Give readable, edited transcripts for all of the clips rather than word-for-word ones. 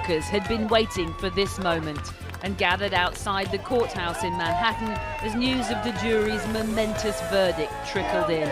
workers had been waiting for this moment and gathered outside the courthouse in Manhattan as news of the jury's momentous verdict trickled in.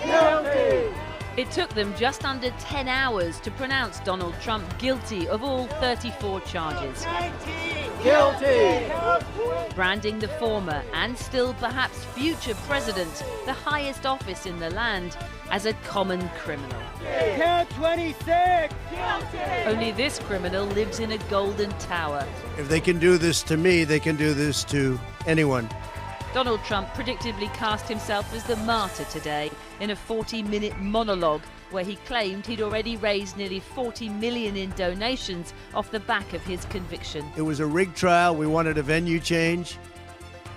Guilty! It took them just under 10 hours to pronounce Donald Trump guilty of all 34 charges. Guilty! Branding the former and still perhaps future president, the highest office in the land, as a common criminal. Count 26! Guilty! Only this criminal lives in a golden tower. If they can do this to me, they can do this to anyone. Donald Trump predictably cast himself as the martyr today in a 40-minute monologue where he claimed he'd already raised nearly $40 million in donations off the back of his conviction. It was a rigged trial. We wanted a venue change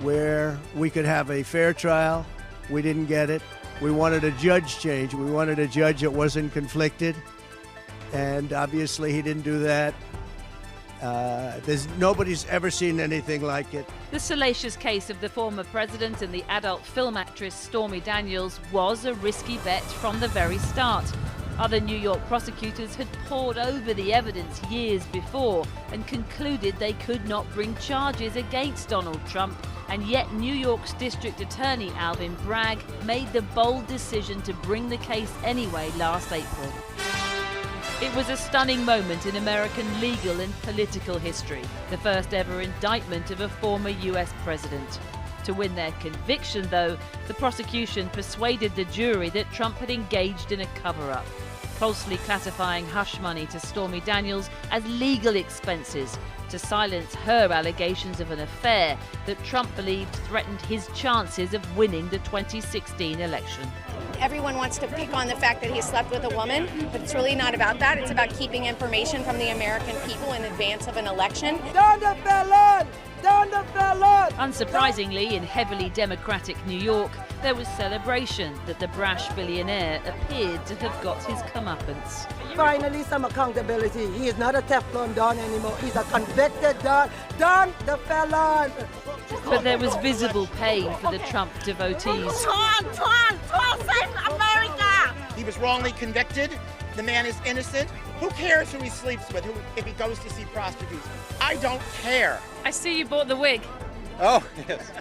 where we could have a fair trial. We didn't get it. We wanted a judge change. We wanted a judge that wasn't conflicted. And obviously he didn't do that. Nobody's ever seen anything like it. The salacious case of the former president and the adult film actress Stormy Daniels was a risky bet from the very start. Other New York prosecutors had pored over the evidence years before and concluded they could not bring charges against Donald Trump. And yet New York's District Attorney Alvin Bragg made the bold decision to bring the case anyway last April. It was a stunning moment in American legal and political history, the first ever indictment of a former US president. To win their conviction, though, the prosecution persuaded the jury that Trump had engaged in a cover-up, falsely classifying hush money to Stormy Daniels as legal expenses to silence her allegations of an affair that Trump believed threatened his chances of winning the 2016 election. Everyone wants to pick on the fact that he slept with a woman, but it's really not about that. It's about keeping information from the American people in advance of an election. Down the felon! Down the felon! Unsurprisingly, in heavily Democratic New York, there was celebration that the brash billionaire appeared to have got his comeuppance. Finally, some accountability. He is not a Teflon Don anymore. He's a convicted Don. Don the felon! But there was visible pain for the Trump devotees. Save America! He was wrongly convicted. The man is innocent. Who cares who he sleeps with, if he goes to see prostitutes? I don't care. I see you bought the wig. Oh, yes.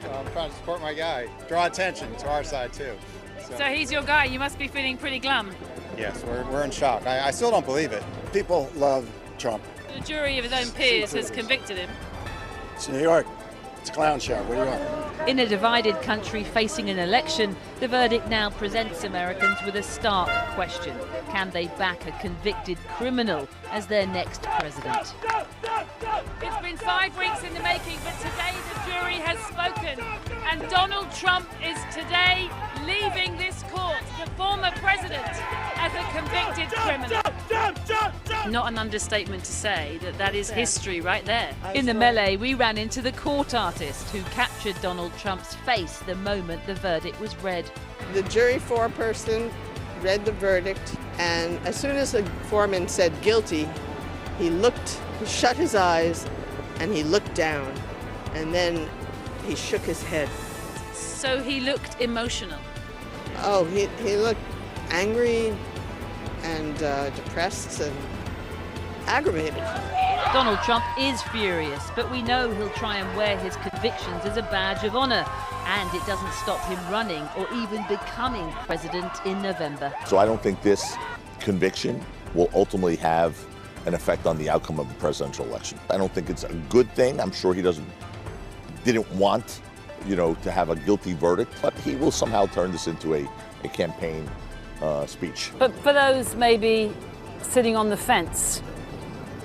Well, I'm trying to support my guy. Draw attention to our side, too. So he's your guy. You must be feeling pretty glum. Yes, we're in shock. I still don't believe it. People love Trump. The jury of his own peers has convicted him. It's New York. It's a clown show. What do you want? In a divided country facing an election, the verdict now presents Americans with a stark question. Can they back a convicted criminal as their next president? It's been 5 weeks in the making, but today the jury has spoken. And Donald Trump is today leaving this court, the former president, as a convicted criminal. Not an understatement to say that that is history right there. In the melee, we ran into the court artist who captured Donald Trump's face the moment the verdict was read. The jury foreperson read the verdict, and as soon as the foreman said guilty, he shut his eyes, and he looked down, and then he shook his head. So he looked emotional. Oh, he looked angry and depressed and aggravated. Donald Trump is furious, but we know he'll try and wear his convictions as a badge of honor. And it doesn't stop him running or even becoming president in November. So I don't think this conviction will ultimately have an effect on the outcome of the presidential election. I don't think it's a good thing. I'm sure he didn't want, to have a guilty verdict, but he will somehow turn this into a campaign speech. But for those maybe sitting on the fence,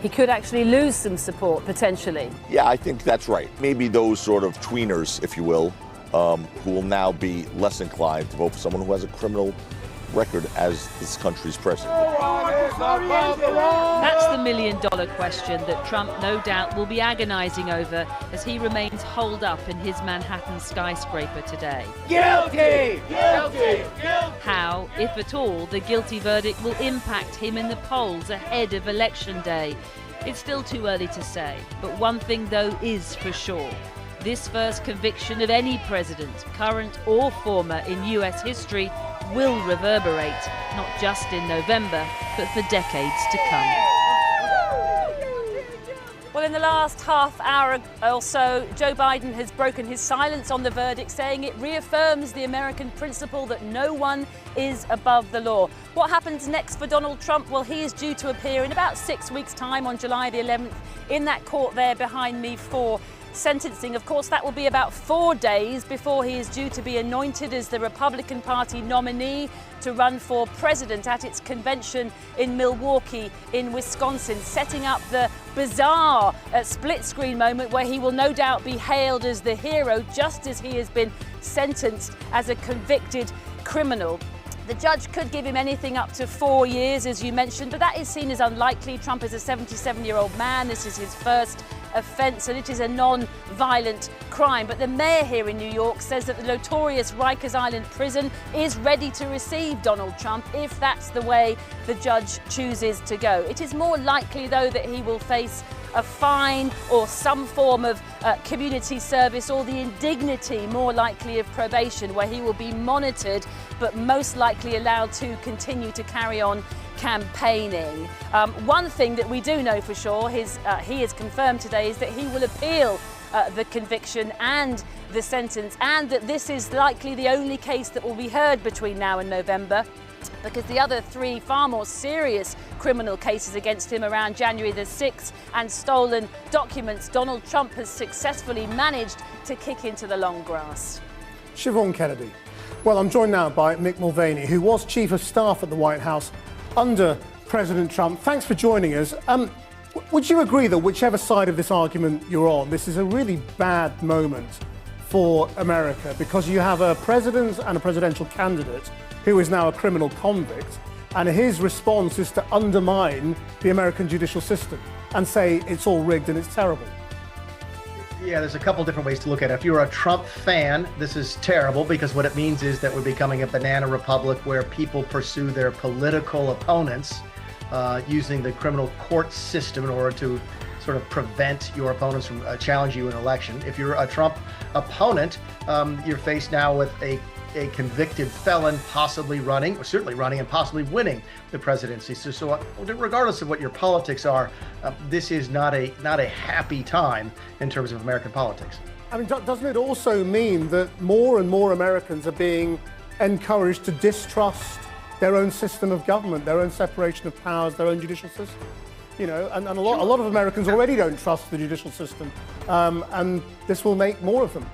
he could actually lose some support potentially. Yeah, I think that's right. Maybe those sort of tweeners, if you will, who will now be less inclined to vote for someone who has a criminal record as this country's president. That's the million-dollar question that Trump no doubt will be agonizing over as he remains holed up in his Manhattan skyscraper today. Guilty! Guilty! Guilty! How, if at all, the guilty verdict will impact him in the polls ahead of Election Day. It's still too early to say, but one thing though is for sure. This first conviction of any president, current or former in US history, will reverberate, not just in November, but for decades to come. Well, in the last half hour or so, Joe Biden has broken his silence on the verdict, saying it reaffirms the American principle that no one is above the law. What happens next for Donald Trump? Well, he is due to appear in about 6 weeks' time on July the 11th in that court there behind me for sentencing. Of course, that will be about 4 days before he is due to be anointed as the Republican Party nominee to run for president at its convention in Milwaukee in Wisconsin, setting up the bizarre split screen moment where he will no doubt be hailed as the hero, just as he has been sentenced as a convicted criminal. The judge could give him anything up to 4 years, as you mentioned, but that is seen as unlikely. Trump is a 77-year-old man. This is his first offence, and it is a non-violent crime. But the mayor here in New York says that the notorious Rikers Island prison is ready to receive Donald Trump if that's the way the judge chooses to go. It is more likely, though, that he will face a fine or some form of community service, or the indignity, more likely, of probation, where he will be monitored but most likely allowed to continue to carry on campaigning. One thing that we do know for sure, he has confirmed today, is that he will appeal the conviction and the sentence, and that this is likely the only case that will be heard between now and November, because the other 3 far more serious criminal cases against him around January the 6th and stolen documents, Donald Trump has successfully managed to kick into the long grass. Siobhan Kennedy. Well, I'm joined now by Mick Mulvaney, who was Chief of Staff at the White House under President Trump. Thanks for joining us. Would you agree that whichever side of this argument you're on, this is a really bad moment for America, because you have a president and a presidential candidate who is now a criminal convict, and his response is to undermine the American judicial system and say it's all rigged and it's terrible? Yeah, there's a couple different ways to look at it. If you're a Trump fan, this is terrible, because what it means is that we're becoming a banana republic where people pursue their political opponents using the criminal court system in order to sort of prevent your opponents from challenging you in an election. If you're a Trump opponent, you're faced now with a convicted felon possibly running, or certainly running, and possibly winning the presidency. So regardless of what your politics are, this is not a happy time in terms of American politics. I mean, doesn't it also mean that more and more Americans are being encouraged to distrust their own system of government, their own separation of powers, their own judicial system? You know, and a lot of Americans already don't trust the judicial system, and this will make more of them.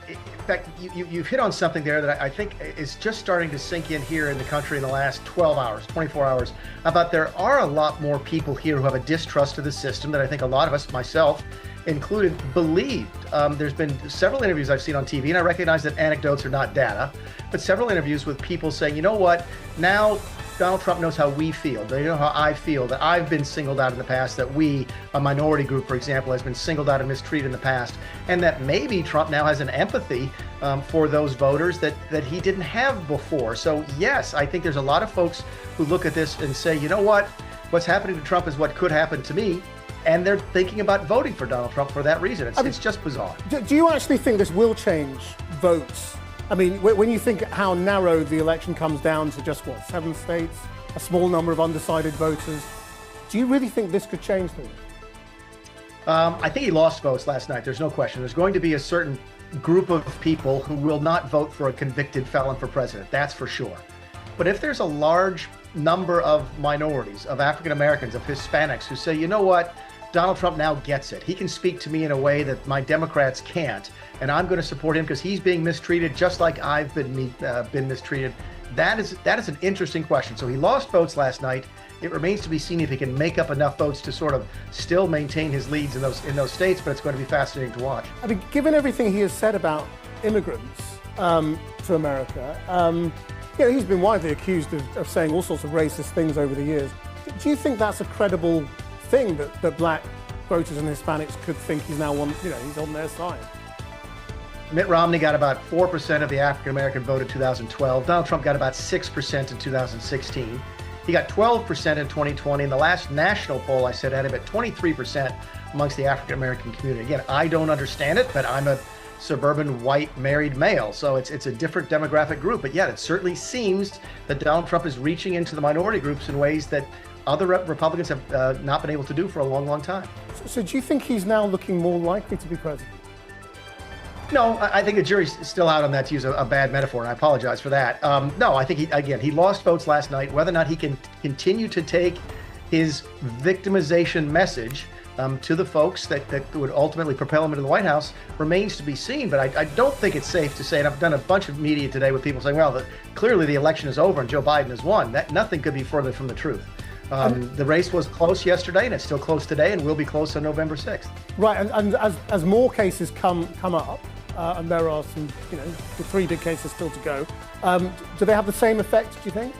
In fact, you've hit on something there that I think is just starting to sink in here in the country in the last 12 hours, 24 hours, about there are a lot more people here who have a distrust of the system that I think a lot of us, myself included, believed. There's been several interviews I've seen on TV, and I recognize that anecdotes are not data, but several interviews with people saying, you know what, now Donald Trump knows how we feel. They know how I feel, that I've been singled out in the past, that we, a minority group, for example, has been singled out and mistreated in the past, and that maybe Trump now has an empathy for those voters that he didn't have before. So yes, I think there's a lot of folks who look at this and say, you know what, what's happening to Trump is what could happen to me, and they're thinking about voting for Donald Trump for that reason. It's just bizarre. Do you actually think this will change votes? I mean, when you think how narrow the election comes down to just, 7 states, a small number of undecided voters, do you really think this could change things? I think he lost votes last night. There's no question. There's going to be a certain group of people who will not vote for a convicted felon for president. That's for sure. But if there's a large number of minorities, of African Americans, of Hispanics who say, you know what, Donald Trump now gets it. He can speak to me in a way that my Democrats can't, and I'm going to support him because he's being mistreated just like I've been mistreated. That is an interesting question. So he lost votes last night. It remains to be seen if he can make up enough votes to sort of still maintain his leads in those states, but it's going to be fascinating to watch. I mean, given everything he has said about immigrants to America, he's been widely accused of saying all sorts of racist things over the years. Do you think that's a credible thing that black voters and Hispanics could think he's now he's on their side? Mitt Romney got about 4% of the African American vote in 2012. Donald Trump got about 6% in 2016. He got 12% in 2020. In the last national poll, I said, had him at 23% amongst the African American community. Again, I don't understand it, but I'm a suburban white married male, so it's a different demographic group. But yeah, it certainly seems that Donald Trump is reaching into the minority groups in ways that other Republicans have not been able to do for a long, long time. So do you think he's now looking more likely to be president? No, I think the jury's still out on that, to use a bad metaphor, and I apologize for that. No, I think, he lost votes last night. Whether or not he can continue to take his victimization message to the folks that would ultimately propel him into the White House remains to be seen. But I don't think it's safe to say, and I've done a bunch of media today with people saying, well, clearly the election is over and Joe Biden has won. That nothing could be further from the truth. The race was close yesterday, and it's still close today, and will be close on November 6th. Right, and as more cases come up, and there are some, the 3 big cases still to go, do they have the same effect, do you think?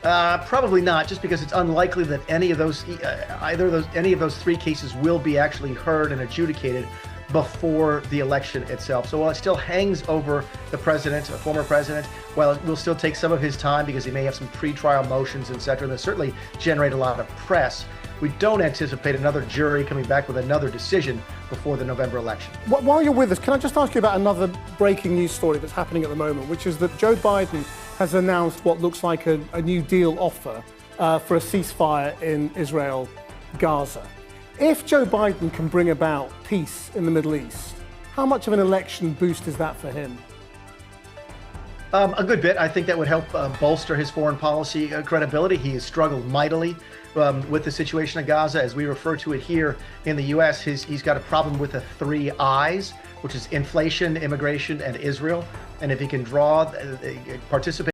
Probably not, just because it's unlikely that any of those 3 cases will be actually heard and adjudicated before the election itself. So while it still hangs over the president, a former president, while it will still take some of his time because he may have some pretrial motions, etc., that certainly generate a lot of press, we don't anticipate another jury coming back with another decision before the November election. While you're with us, can I just ask you about another breaking news story that's happening at the moment, which is that Joe Biden has announced what looks like a new deal offer for a ceasefire in Israel, Gaza. If Joe Biden can bring about peace in the Middle East, how much of an election boost is that for him? A good bit. I think that would help bolster his foreign policy credibility. He has struggled mightily with the situation in Gaza. As we refer to it here in the U.S., he's got a problem with the 3 I's, which is inflation, immigration, and Israel. And if he can participate